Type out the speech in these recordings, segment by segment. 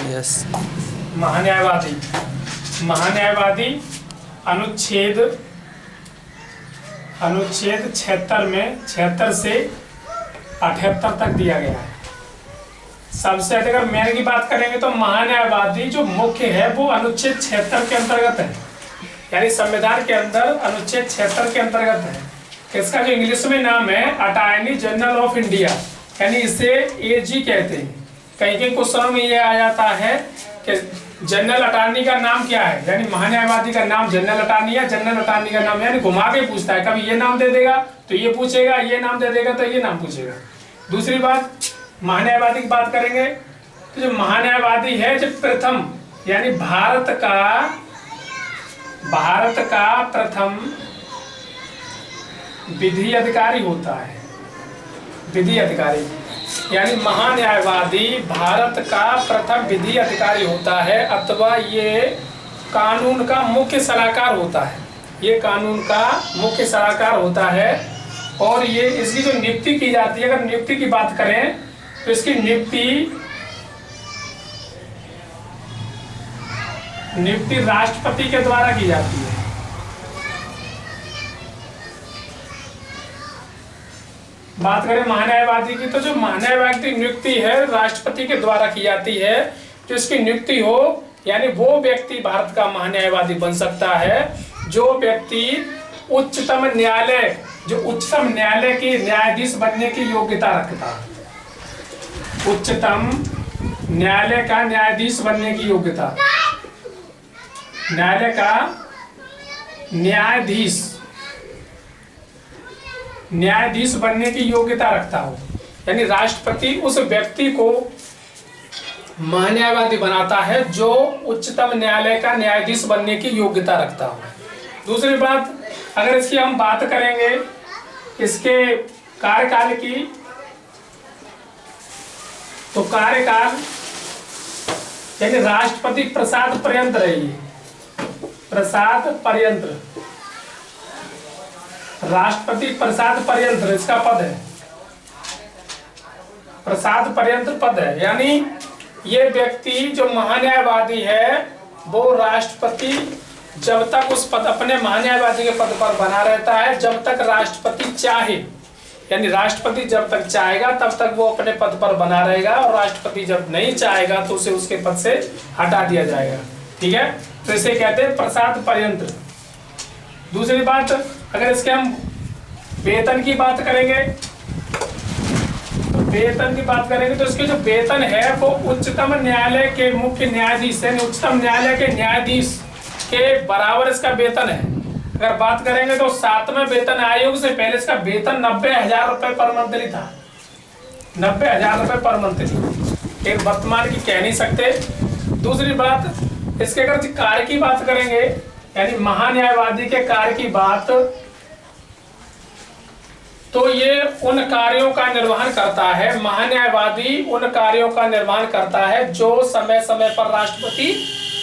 Yes. महान्यायवादी, महान्यायवादी अनुच्छेद 76 में 76 से 78 तक दिया गया है। सबसे अधिक अगर मेन की बात करेंगे तो महान्यायवादी जो मुख्य है वो अनुच्छेद 76 के अंतर्गत है, यानी संविधान के अंदर अनुच्छेद 76 के अंतर्गत है। इसका जो इंग्लिश में नाम है अटॉर्नी जनरल ऑफ इंडिया, यानी इसे एजी कहते हैं। कहीं कहीं क्वेश्चनों में ये आ जाता है कि जनरल अटॉर्नी का नाम क्या है, यानी महान्यायवादी का नाम जनरल अटॉर्नी है, जनरल अटॉर्नी का नाम, यानी घुमा के पूछता है, कभी ये नाम दे देगा तो ये पूछेगा, ये नाम दे देगा तो ये नाम पूछेगा। दूसरी बात, महान्यायवादी की बात करेंगे तो जो महान्यायवादी है जो प्रथम, यानी भारत का प्रथम विधि अधिकारी होता है। विधि अधिकारी यानी महान्यायवादी भारत का प्रथम विधि अधिकारी होता है, अथवा ये कानून का मुख्य सलाहकार होता है। ये कानून का मुख्य सलाहकार होता है और ये इसकी जो नियुक्ति की जाती है, अगर नियुक्ति की बात करें तो इसकी नियुक्ति राष्ट्रपति के द्वारा की जाती है। बात करें महान्यायवादी की तो जो महान्यायवादी नियुक्ति है राष्ट्रपति के द्वारा की जाती है। जो इसकी नियुक्ति हो, यानी वो व्यक्ति भारत का महान्यायवादी बन सकता है जो व्यक्ति उच्चतम न्यायालय के न्यायाधीश बनने की योग्यता रखता है। उच्चतम न्यायालय का न्यायाधीश बनने की योग्यता, न्यायालय का न्यायाधीश बनने की योग्यता रखता हो, यानी राष्ट्रपति उस व्यक्ति को महान्यायवादी बनाता है जो उच्चतम न्यायालय का न्यायाधीश बनने की योग्यता रखता हो। दूसरी बात, अगर इसकी हम बात करेंगे इसके कार्यकाल की, तो कार्यकाल यानी राष्ट्रपति प्रसाद पर्यंत रही, प्रसाद पर्यंत, राष्ट्रपति प्रसाद पर्यंत इसका पद है, प्रसाद पर्यंत पद है। यानी ये व्यक्ति जो महान्यायवादी है वो राष्ट्रपति जब तक उस पद, अपने महान्यायवादी के पद पर बना रहता है जब तक राष्ट्रपति चाहे, यानी राष्ट्रपति जब तक चाहेगा तब तक वो अपने पद पर बना रहेगा, और राष्ट्रपति जब नहीं चाहेगा तो उसे उसके पद से हटा दिया जाएगा। ठीक है, तो इसे कहते हैं प्रसाद पर्यंत। दूसरी बात, अगर इसके हम वेतन की बात करेंगे तो इसके जो वेतन है वो उच्चतम न्यायालय के मुख्य न्यायाधीश, यानी उच्चतम न्यायालय के न्यायाधीश के बराबर इसका वेतन है। अगर बात करेंगे तो 7वें वेतन आयोग से पहले इसका वेतन 90,000 रुपए पर मंथली था, 90,000 रुपए पर मंथली, एक वर्तमान की कह नहीं सकते। दूसरी बात, इसके अगर कार्य की बात करेंगे, यानी महान्यायवादी के कार्य की बात, तो ये उन कार्यों का निर्वहन करता है, महान्यायवादी उन कार्यों का निर्वहन करता है जो समय समय पर राष्ट्रपति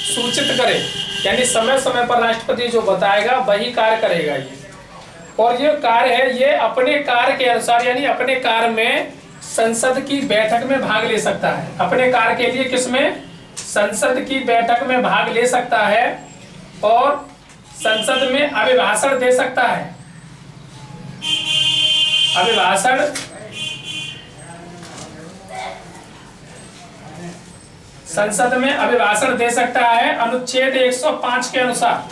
सूचित करे, यानी समय समय पर राष्ट्रपति जो बताएगा वही कार्य करेगा ये। और ये कार्य है, ये अपने कार्य के अनुसार, यानी अपने कार्य में संसद की बैठक में भाग ले सकता है। अपने कार्य के लिए किसमें? संसद की बैठक में भाग ले सकता है और संसद में अभिभाषण दे सकता है। अभिभाषण संसद में अभिभाषण दे सकता है। अनुच्छेद 105 के अनुसार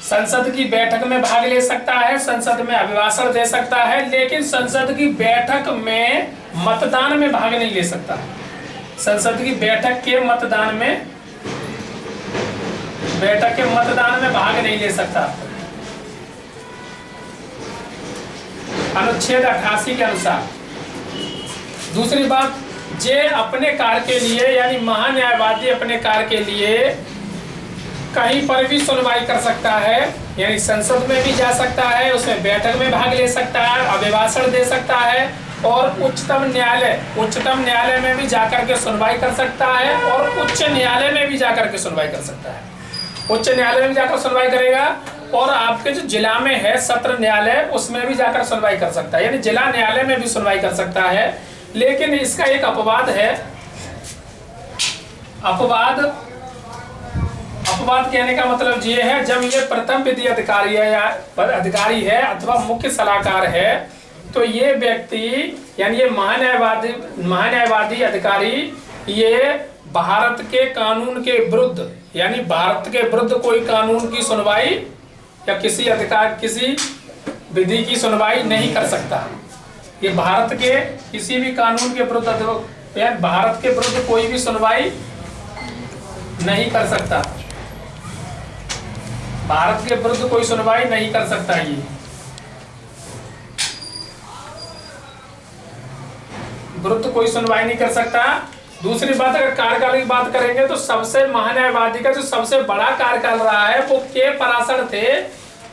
संसद की बैठक में भाग ले सकता है, संसद में अभिभाषण दे सकता है, लेकिन संसद की बैठक में मतदान में भाग नहीं ले सकता। संसद की बैठक के मतदान में भाग नहीं ले सकता। अनुच्छेद 88 के अनुसार। दूसरी बात, जे अपने कार्य के लिए, यानी महान्यायवादी अपने कार्य के लिए कहीं पर भी सुनवाई कर सकता है, यानी संसद में भी जा सकता है, उसमें बैठक में भाग ले सकता है, अभिभाषण दे सकता है, और उच्चतम न्यायालय में भी जाकर के सुनवाई कर सकता है, और उच्च न्यायालय में भी जाकर के सुनवाई कर सकता है। उच्च न्यायालय में जाकर सुनवाई करेगा, और आपके जो जिला में है सत्र न्यायालय उसमें भी जाकर सुनवाई कर सकता है, यानी जिला न्यायालय में भी सुनवाई कर सकता है। लेकिन इसका एक अपवाद है। अपवाद कहने का मतलब ये है, जब ये प्रथम विधि अधिकारी है या अधिकारी है अथवा मुख्य सलाहकार है, तो ये व्यक्ति यानी ये महान्यायवादी अधिकारी ये भारत के कानून के विरुद्ध यानी भारत के विरुद्ध कोई कानून की सुनवाई या किसी विधि की सुनवाई नहीं कर सकता। ये भारत के किसी भी कानून के विरुद्ध या भारत के विरुद्ध कोई भी सुनवाई नहीं कर सकता। भारत के विरुद्ध कोई सुनवाई नहीं कर सकता। ये विरुद्ध कोई सुनवाई नहीं कर सकता। दूसरी बात, अगर कार्यकाल की बात करेंगे तो सबसे महान्यायवादी का जो सबसे बड़ा कार्यकाल रहा है वो के पराशर थे।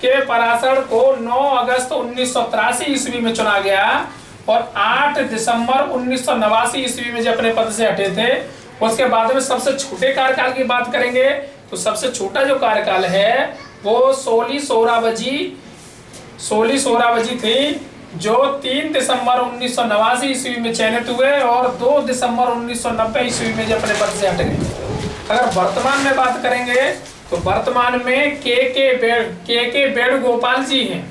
के पराशर को 9 अगस्त 1983 ईस्वी में चुना गया और 8 दिसंबर 1989 ईस्वी में जब अपने पद से हटे थे। उसके बाद में सबसे छोटे कार्यकाल की बात करेंगे तो सबसे छोटा जो कार्यकाल है वो सोली सोरावजी थी, जो 3 दिसंबर 1989 ईस्वी में चयनित हुए और 2 दिसंबर 1990 ईस्वी में जब अपने पद से हट गए। अगर वर्तमान में बात करेंगे तो वर्तमान में के वेणुगोपाल जी हैं।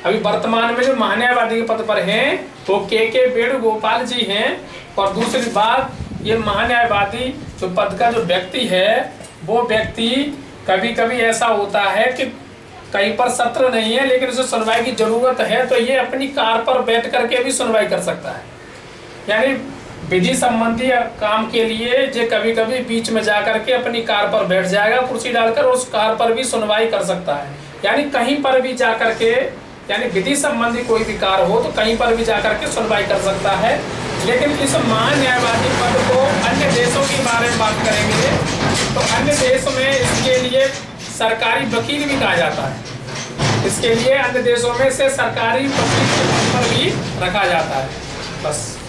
अभी वर्तमान में जो महान्यायवादी के पद पर हैं वो के वेणुगोपाल जी हैं। और दूसरी बात, ये महान्यायवादी जो पद का जो व्यक्ति है वो व्यक्ति कभी कभी ऐसा होता है कि कहीं पर सत्र नहीं है लेकिन उसे सुनवाई की जरूरत है तो ये अपनी कार पर बैठ करके भी सुनवाई कर सकता है। यानी विधि संबंधी काम के लिए ये कभी कभी बीच में जाकर के अपनी कार पर बैठ जाएगा, कुर्सी डालकर उस कार पर भी सुनवाई कर सकता है। यानी कहीं पर भी जाकर के यानी विधि संबंधी कोई भी कार्य हो तो कहीं पर भी जाकर के सुनवाई कर सकता है। लेकिन इस महान्यायवादी पद को अन्य देशों के बारे में बात करेंगे तो अन्य देश में इसके लिए सरकारी वकील भी कहा जाता है। इसके लिए अन्य देशों में से सरकारी वकील के पद पर भी रखा जाता है। बस।